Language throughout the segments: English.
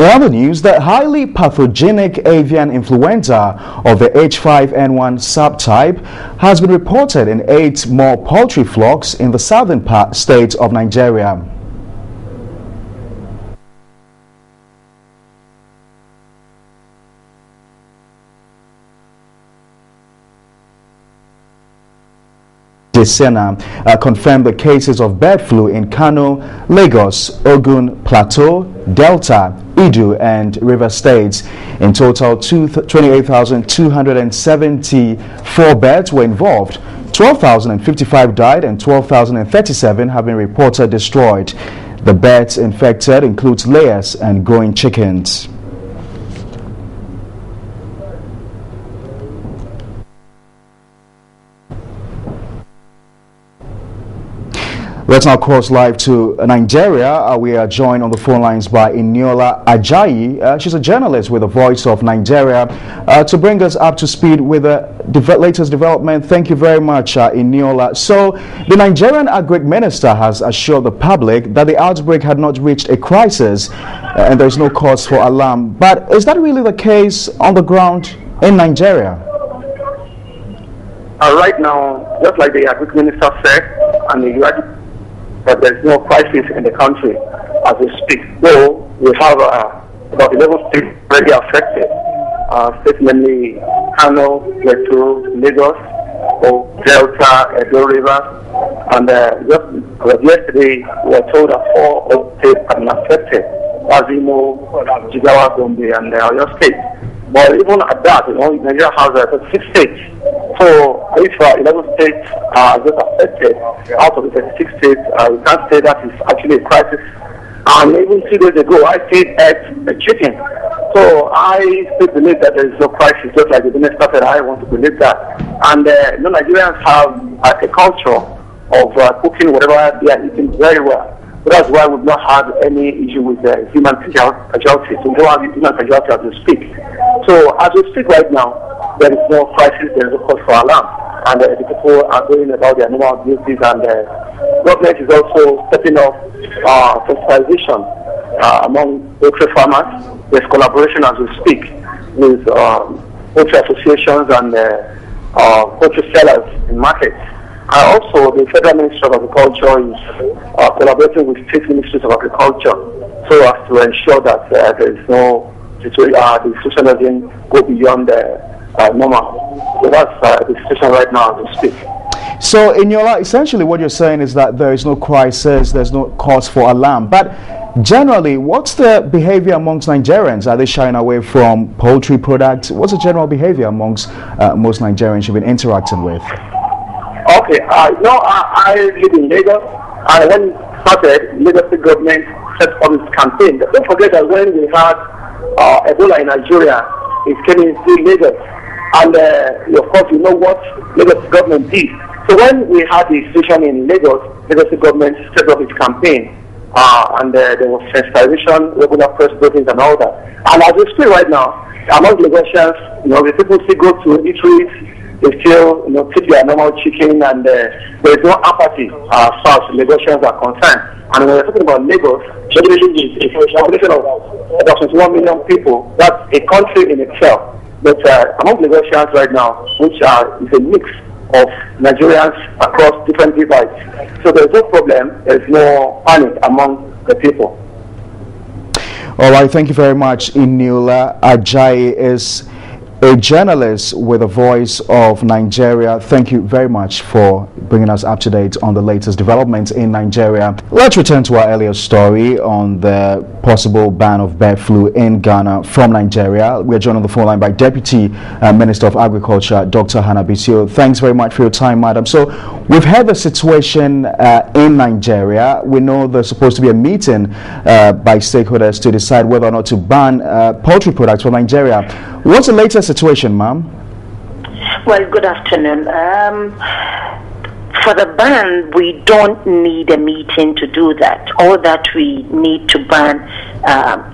In other news, the highly pathogenic avian influenza of the H5N1 subtype has been reported in 8 more poultry flocks in the southern state of Nigeria. Sena confirmed the cases of bird flu in Kano, Lagos, Ogun, Plateau, Delta, Edo and River States. In total, 28,274 birds were involved. 12,055 died and 12,037 have been reported destroyed. The birds infected includes layers and growing chickens. Let's now cross live to Nigeria. We are joined on the phone lines by Eniola Ajayi. She's a journalist with the Voice of Nigeria to bring us up to speed with the latest development. Thank you very much, Eniola. So, the Nigerian Agric Minister has assured the public that the outbreak had not reached a crisis and there is no cause for alarm. But is that really the case on the ground in Nigeria? Right now, just like the Agric Minister said, and the but there's no crisis in the country as we speak. Though we have about 11 states already affected. States mainly Kano, Plateau, Lagos, Delta, Edo River, and just yesterday we were told that 4 states have been affected: Azimo, Jigawa, Gombe, and Oyo State. But even at that, Nigeria has 36 states. So if 11 states are just affected out of the 36 states, we can't say that is actually a crisis. And even 2 days ago, I stayed at a chicken. So I still believe that there is no crisis, just like the minister said. I want to believe that. And Nigerians have a culture of cooking whatever they are eating very well. So that's why we've not had any issue with human casualties. We don't have human casualties as we speak. So as we speak right now, there is no crisis, there is no cause for alarm. And the people are going about their normal duties, and the government is also stepping up sensitization among poultry farmers. There's collaboration as we speak with poultry associations and poultry sellers in markets. And also, the Federal Ministry of Agriculture is collaborating with state ministries of agriculture so as to ensure that there is no situation, the situation doesn't go beyond normal. So that's the situation right now as we speak. So, essentially what you're saying is that there is no crisis, there's no cause for alarm. But generally, what's the behavior amongst Nigerians? Are they shying away from poultry products? What's the general behavior amongst most Nigerians you've been interacting with? Okay, I live in Lagos, and when it started, Lagos State government set up its campaign. But don't forget that when we had Ebola in Nigeria, it came into Lagos, and of course you know what Lagos government did. So when we had the situation in Lagos, Lagos State government set up its campaign, and there was sensitization, regular press briefings and all that. And as we speak right now, among Lagosians, the people still go to eateries. They still, keep their normal chicken, and there is no apathy as far as Lagosians are concerned. And when we're talking about Lagos, a population of about 21 million people, that's a country in itself. But among Lagosians right now, which is a mix of Nigerians across different divides. So there's no problem, there's no panic among the people. All right, thank you very much. Eniola Ajayi is a journalist with the Voice of Nigeria. Thank you very much for bringing us up to date on the latest developments in Nigeria. Let's return to our earlier story on the possible ban of bird flu in Ghana from Nigeria. We are joined on the phone line by Deputy Minister of Agriculture, Dr. Hannah Bisio. Thanks very much for your time, madam. So we've heard the situation in Nigeria. We know there's supposed to be a meeting by stakeholders to decide whether or not to ban poultry products from Nigeria. What's the latest situation, ma'am? Well, good afternoon. For the ban, we don't need a meeting to do that. All that we need to ban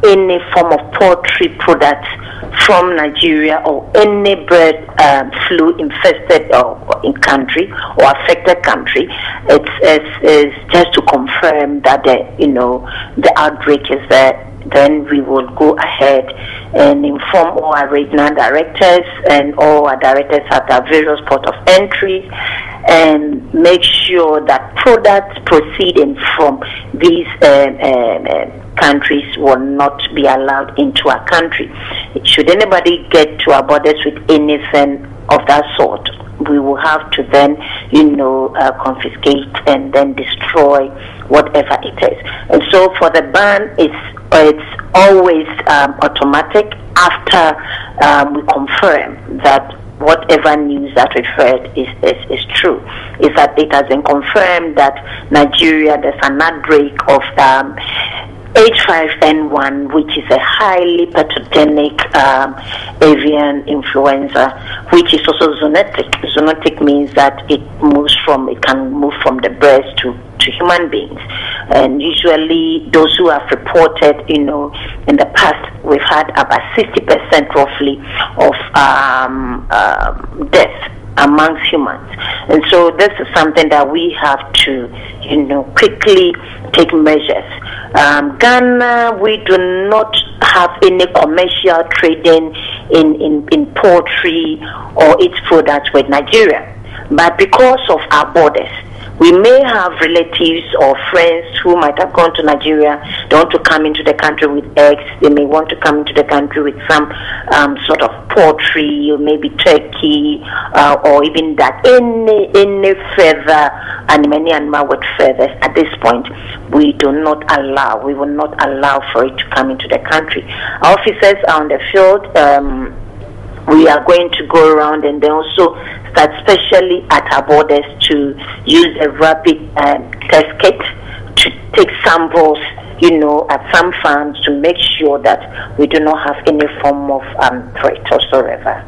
any form of poultry products from Nigeria or any bird flu infested or in country or affected country. It's just to confirm that the outbreak is then we will go ahead and inform all our regional directors and all our directors at our various port of entry, and make sure that products proceeding from these countries will not be allowed into our country. Should anybody get to our borders with anything of that sort, we will have to then, confiscate and then destroy whatever it is. And so for the ban, it's always automatic after we confirm that whatever news that we've heard is true. Is that it has been confirmed that Nigeria, there's an outbreak of H5N1, which is a highly pathogenic avian influenza, which is also zoonotic. Zoonotic means that it can move from the birds to human beings. And usually those who have reported, in the past, we've had about 60% roughly of death amongst humans. And so this is something that we have to, quickly take measures. Ghana, we do not have any commercial trading in poultry or its products with Nigeria. But because of our borders, we may have relatives or friends who might have gone to Nigeria. They want to come into the country with eggs. They may want to come into the country with some sort of poultry, or maybe turkey, or even that. Any further animal with feathers. At this point, we will not allow for it to come into the country. Our officers are on the field. We are going to go around and then also start, especially at our borders, to use a rapid test kit to take samples, at some farms to make sure that we do not have any form of threat whatsoever.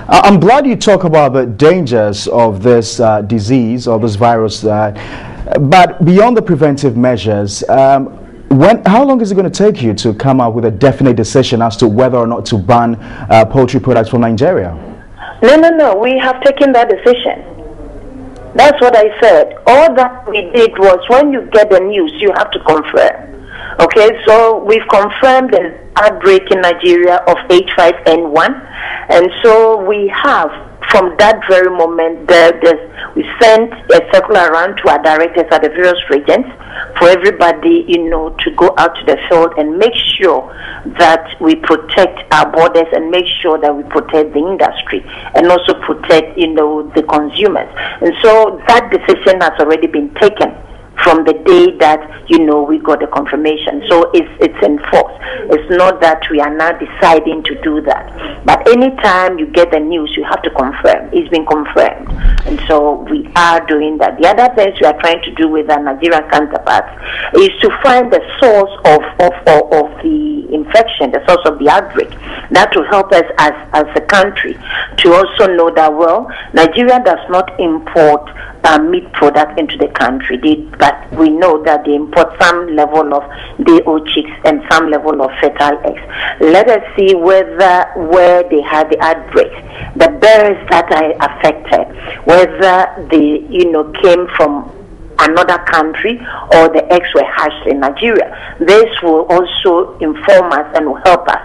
I'm glad you talk about the dangers of this disease or this virus, but beyond the preventive measures, how long is it going to take you to come up with a definite decision as to whether or not to ban poultry products from Nigeria? No. We have taken that decision. That's what I said. All that we did was, when you get the news, you have to confirm. Okay, so we've confirmed the outbreak in Nigeria of H5N1, and so we have, from that very moment, we sent a circular around to our directors at the various regions for everybody, to go out to the field and make sure that we protect our borders and make sure that we protect the industry and also protect, the consumers. And so that decision has already been taken from the day that, we got the confirmation. So it's enforced. It's not that we are now deciding to do that. But anytime you get the news, you have to confirm. It's been confirmed. And so we are doing that. The other things we are trying to do with our Nigerian counterparts is to find the source of the infection, the source of the outbreak. That will help us as a country to also know that, well, Nigeria does not import meat products into the country, but we know that they import some level of day-old chicks and some level of fetal eggs. Let us see where they had the outbreak, the birds that are affected, whether they came from another country or the eggs were hatched in Nigeria. This will also inform us and will help us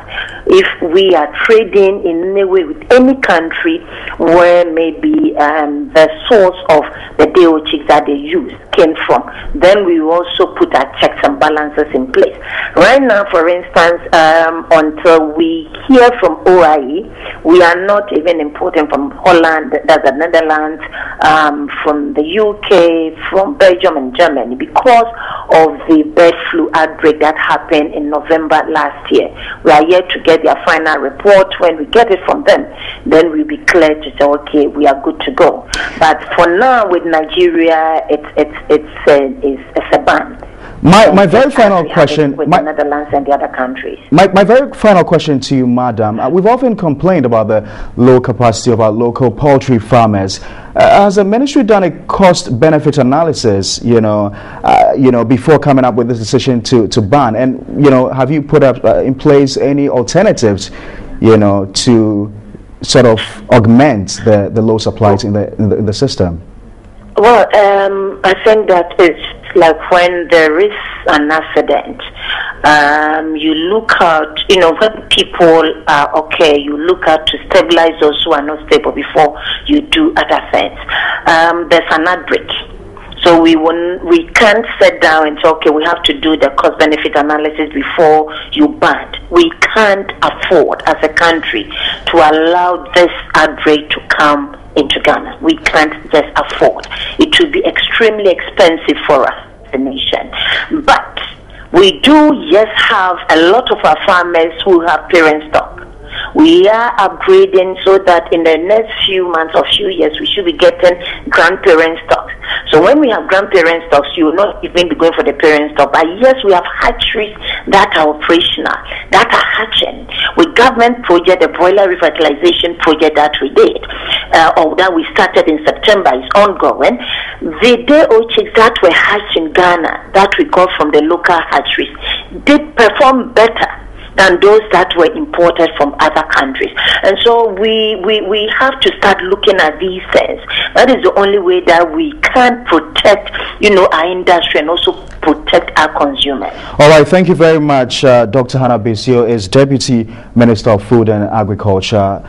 if we are trading in any way with any country where maybe the source of the day-old chicks that they use came from. Then we will also put our checks and balances in place. Right now, for instance, until we hear from OIE, we are not even importing from Holland, that's the Netherlands, from the UK, from Belgium and Germany, because of the bird flu outbreak that happened in November last year. We are yet to get their final report. When we get it from them, then we'll be clear to say, okay, we are good to go. But for now, with Nigeria, it's a ban. My very final question, with the Netherlands and the other countries. My very final question to you, Madam. We've often complained about the low capacity of our local poultry farmers. Has the ministry done a cost-benefit analysis, before coming up with this decision to ban? And have you put up in place any alternatives, to sort of augment the low supplies in the system? Well, I think that it's like when there is an accident, You look out, when people are okay, you look out to stabilize those who are not stable before you do other things. There's an outbreak. So we can't sit down and say, okay, we have to do the cost-benefit analysis before you ban. We can't afford, as a country, to allow this outbreak to come into Ghana. We can't just afford. It will be extremely expensive for us, the nation. But we do, yes, have a lot of our farmers who have parent stock. We are upgrading so that in the next few months or few years, we should be getting grandparent stocks. So when we have grandparent stocks, you will not even be going for the parent stock. But yes, we have hatcheries that are operational, that are hatching. With government project, the broiler revitalization project that we did, or that we started in September, is ongoing. The day-old chicks that were hatched in Ghana, that we got from the local hatcheries, did perform better than those that were imported from other countries. And so we have to start looking at these things. That is the only way that we can protect, our industry and also protect our consumers. All right, thank you very much. Dr. Hannah Besio is Deputy Minister of Food and Agriculture.